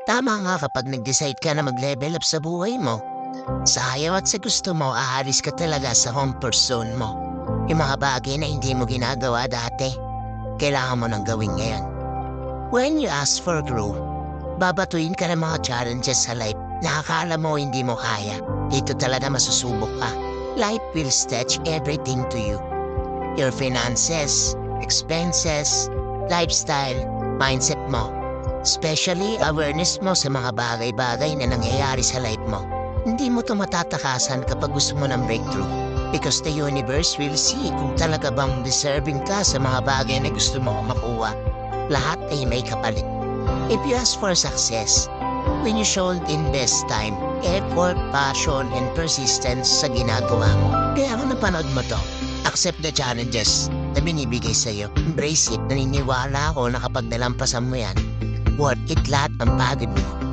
Tama nga kapag nag-decide ka na mag-level up sa buhay mo. Sa ayaw at sa gusto mo, aalis ka talaga sa comfort zone mo. Yung mga bagay na hindi mo ginagawa dati, kailangan mo nang gawin ngayon. When you ask for growth, babatuin ka ng mga challenges sa life na akala mo hindi mo kaya. Dito talaga masusubok ka. Life will stretch everything to you. Your finances, expenses, lifestyle, mindset mo. Especially awareness mo sa mga bagay-bagay na nangyayari sa life mo. Hindi mo to matatakasan kapag gusto mo ng breakthrough. Because the universe will see kung talaga bang deserving ka sa mga bagay na gusto mo makuha. Lahat ay may kapalit. If you ask for success, when you should invest time, effort, passion, and persistence sa ginagawa mo. Kaya kung napanood mo to, accept the challenges na binibigay sa'yo. Embrace it. Naniniwala ako na kapag nalampasan mo yan, worth it lahat ang pagod mo.